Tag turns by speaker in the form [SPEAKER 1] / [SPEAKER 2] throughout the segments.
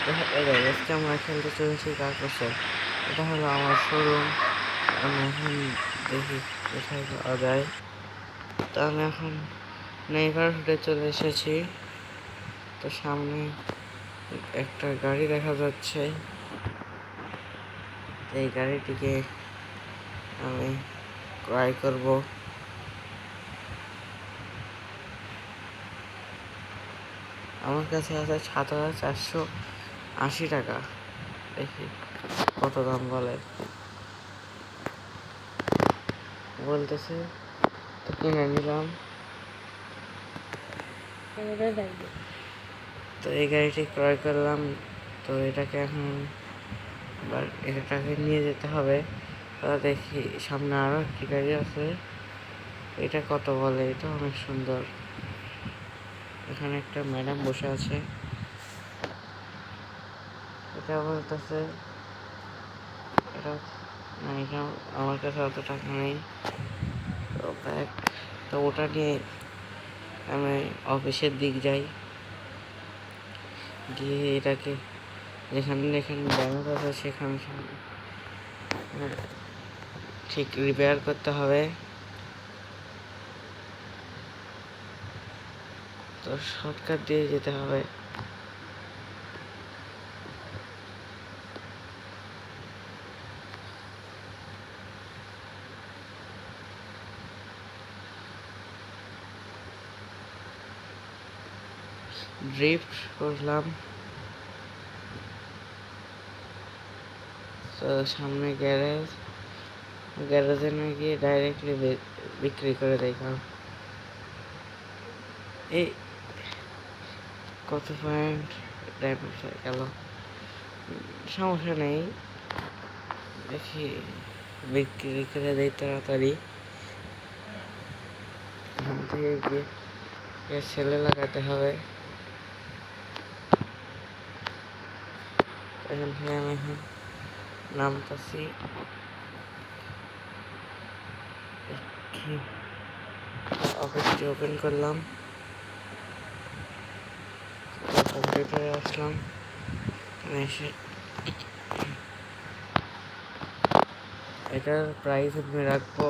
[SPEAKER 1] আজকে আমরা খেলতে চলেছি কার্পাসের। এটা হলো আমার শোরুম। আমি এখন দেখি কোথায় পাওয়া যায়। তো আমি এখন নেইবারহুডে চলে এসেছি। তো সামনে একটা গাড়ি দেখা যাচ্ছে। এই গাড়িটিকে আমি ক্রয় করব। আমার কাছে আছে ৭,৪৮০ টাকা। দেখি কত দাম বলতেছে, তো কিনে নিলাম। তো এই গাড়িটি ক্রয় করলাম। তো এটাকে এখন এটাকে নিয়ে যেতে হবে। দেখি সামনে আরো একটি গাড়ি আছে। এটা কত বলে? এটা অনেক সুন্দর। এখানে একটা ম্যাডাম বসে আছে। এটা বলতেছে এটা না, এটা আমার কাছে অত টাকা নেই। তো ওটা নিয়ে আমি অফিসের দিক যাই। গিয়ে এটাকে যেখানে যেখানে ড্যামেজ আছে সেখানে ঠিক রিপেয়ার করতে হবে। তো শর্টকাট দিয়ে যেতে হবে। ড্রিফট করলাম। তো সামনে গ্যারেজে না গিয়ে ডাইরেক্টলি বিক্রি করে দেয়। কারণ এই কত পয়েন্ট ড্যামেজ হয়ে গেল, সমস্যা নেই। দেখি বিক্রি করে দেয় তাড়াতাড়ি। এখান থেকে গিয়ে ছেলে লাগাতে হবে। এখান থেকে আমি এখন নামতাছি। অফিসটি ওপেন করলাম। কম্পিউটারে আসলাম। এসে এটার প্রাইস আমি রাখবো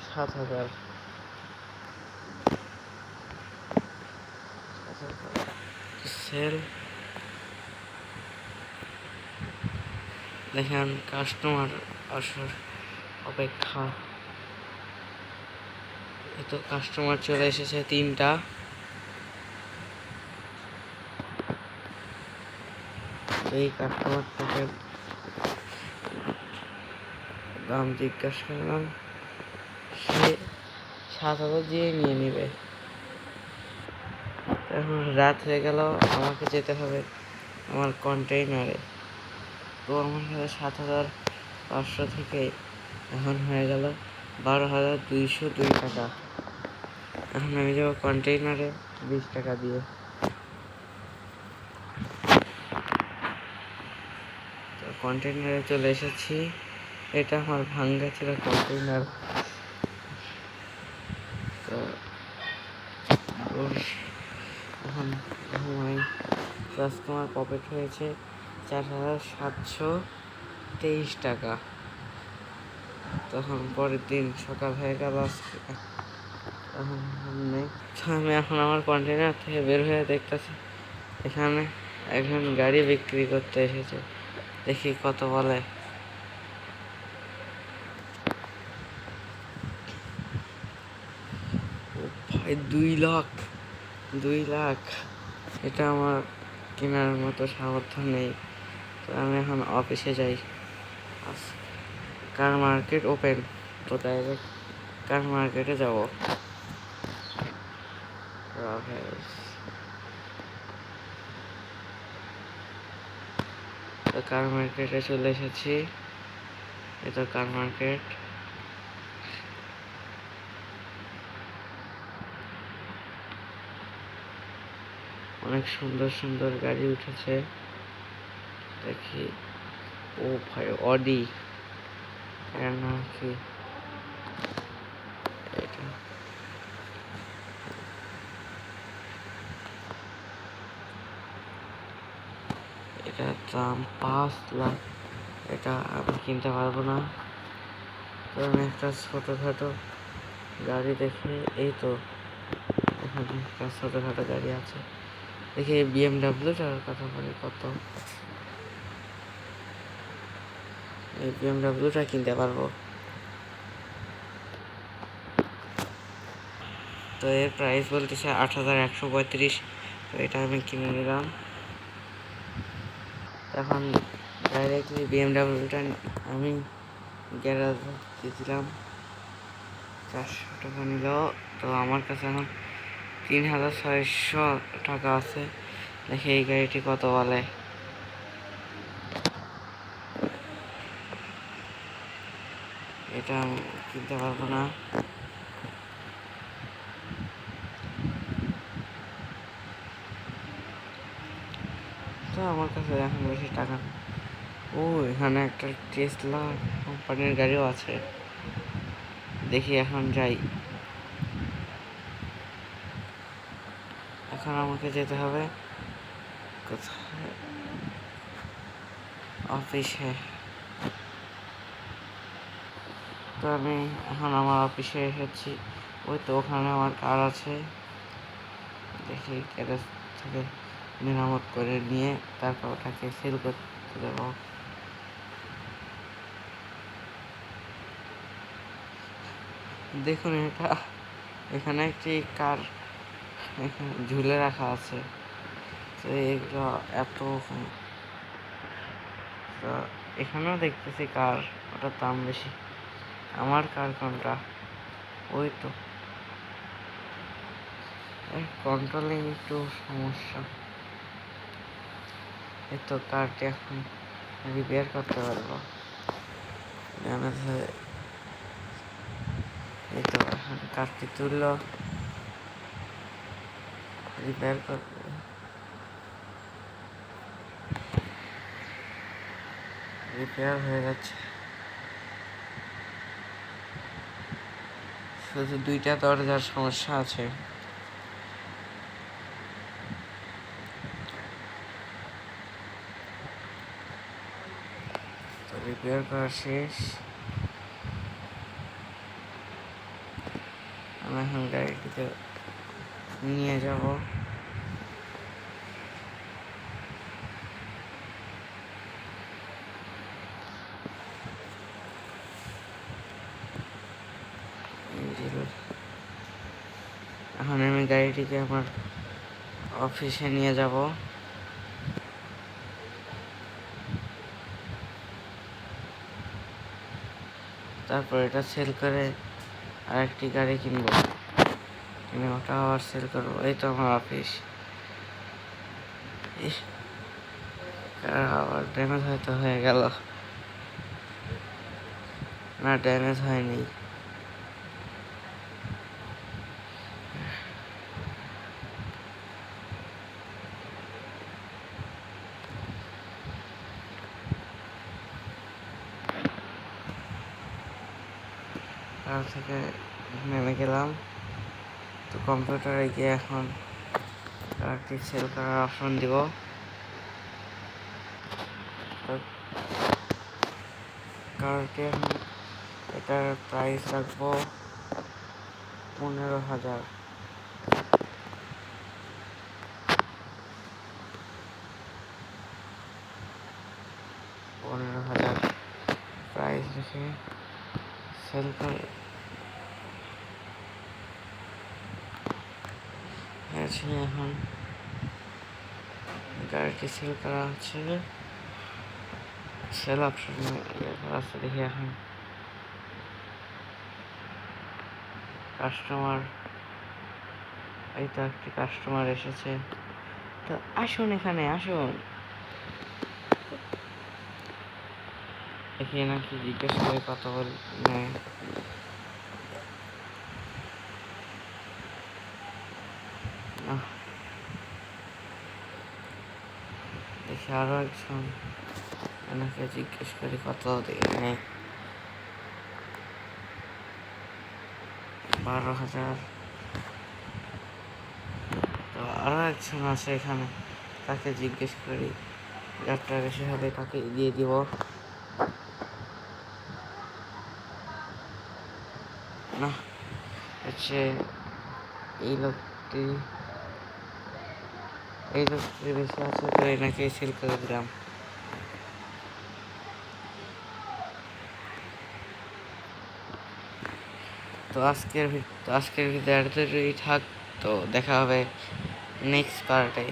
[SPEAKER 1] ৭,০০০। সেল। দেখেন কাস্টমার আসার অপেক্ষা। এত কাস্টমার চলে এসেছে ৩টা। এই কাস্টমারটাকে দাম জিজ্ঞাসা করলাম, সে ৭,০০০ দিয়ে নিয়ে নেবে। এখন রাত হয়ে গেল, আমাকে যেতে হবে আমার কন্টেইনারে। তো আমার কাছে ৭,৫০০ থেকে এখন হয়ে গেল ১২,২০২ টাকা। এখন আমি যাবো কন্টেইনারে ২০ টাকা দিয়ে। তো কন্টেইনারে চলে এসেছি। এটা আমার ভাঙ্গা ছিল কন্টেইনার। তো এখন ঘুমাই। আজকে আমার প্রফিট হয়েছে ৪,৭২৩ টাকা। তখন পরের দিন সকাল হয়ে গেল। এখন আমি এখন আমার কন্টেনার থেকে বের হয়ে দেখতেছি এখানে একজন গাড়ি বিক্রি করতে এসেছে। দেখি কত বলে। ভাই ২ লাখ। এটা আমার কেনার মতো সামর্থ্য নেই। তো আমি এখন অফিসে যাই। কার মার্কেট ওপেন। তো ডাইরেক্ট কার মার্কেটে যাব। তো কার মার্কেটে চলে এসেছি। এটা কার মার্কেট। অনেক সুন্দর সুন্দর গাড়ি উঠেছে। দেখি, ও ভাই অডি। এর নাম কি? এটা এটার দাম 5 লাখ। এটা আমি কিনতে পারবো না। তো আমি একটা ছোটোখাটো গাড়ি দেখে, এই তো এখানে একটা ছোটোখাটো গাড়ি আছে, দেখি এই বিএমডাব্লিউটার কথা বলি কত। এই বিএমডাব্লিউটা কিনতে পারবো। তো এর প্রাইস বলতেছে 8,135। তো এটা আমি কিনে নিলাম। এখন ডাইরেক্টলি বিএমডাব্লিউটা আমি গ্যারাজে দিয়েছিলাম, 400 টাকা নিল। তো আমার কাছে এখন 3,600 টাকা আছে। দেখি এই গাড়িটি কত বলে। এটা আমি কিনতে পারবো না। তো আমার কাছে এখন বেশি টাকা নেই। ও, এখানে একটা টেসলা কোম্পানির গাড়িও আছে, দেখি এখন যাই। এখন আমাকে যেতে হবে কোথায়, অফিসে। তো আমি এখন আমার অফিসে এসেছি। ওই তো ওখানে আমার কার আছে, দেখি গ্যারেজ থেকে মেরামত করে নিয়ে তারপর ওটাকে সেল করতে দেবো। দেখুন এটা, এখানে একটি কার এখানে ঝুলে রাখা আছে। তো এগুলো এত, তো এখানেও দেখতেছি কার, ওটার দাম বেশি। আমার কার কোনটা, ওই তো কন্ট্রোলিং একটু সমস্যা। এই তো কারটি এখন রিপেয়ার করতে পারবো। এই তো এখন কারটি তুললো, রিপেয়ার করবে। রিপেয়ার হয়ে গেছে, শুধু 2টা দরজার সমস্যা আছে। তো রিপেয়ার করা শেষ। আমি এখন গাড়িটিতে নিয়ে যাব। এখন আমি গাড়িটিকে আমার অফিসে নিয়ে যাব। তারপর এটা সেল করে আরেকটি গাড়ি কিনবো, কিনে ওটা আবার সেল করবো। এই তো আমার অফিস। আবার ড্যামেজ হয়তো হয়ে গেল, না ড্যামেজ হয়নি। কার থেকে নেমে গেলাম। তো কম্পিউটারে গিয়ে এখন কারটি সেল করার অপশন দিব। কারটি এখন, এটার প্রাইস রাখবো 15,000। 15,000 প্রাইস রেখে সেল করে এখন গাড়িটি সেল করা হচ্ছে। সেল অপশন আছে, দেখি এখন কাস্টমার, এই তো একটি কাস্টমার এসেছে। তো আসুন, এখানে আসুন, দেখি নাকি জিজ্ঞেস করে কত নেয়। দেখি আরো একজন, এনাকে জিজ্ঞেস করি কত নেয়। 12,000। তো আরো একজন আছে এখানে, তাকে জিজ্ঞেস করি যাত্রা বেশি হবে তাকে দিয়ে দিব। না হচ্ছে এই লোকটি বেশি আছে, তো এনাকে সেল করে দিলাম। তো আজকের ভিডিও এতটুকুই থাক। তো দেখা হবে নেক্সট পার্টে।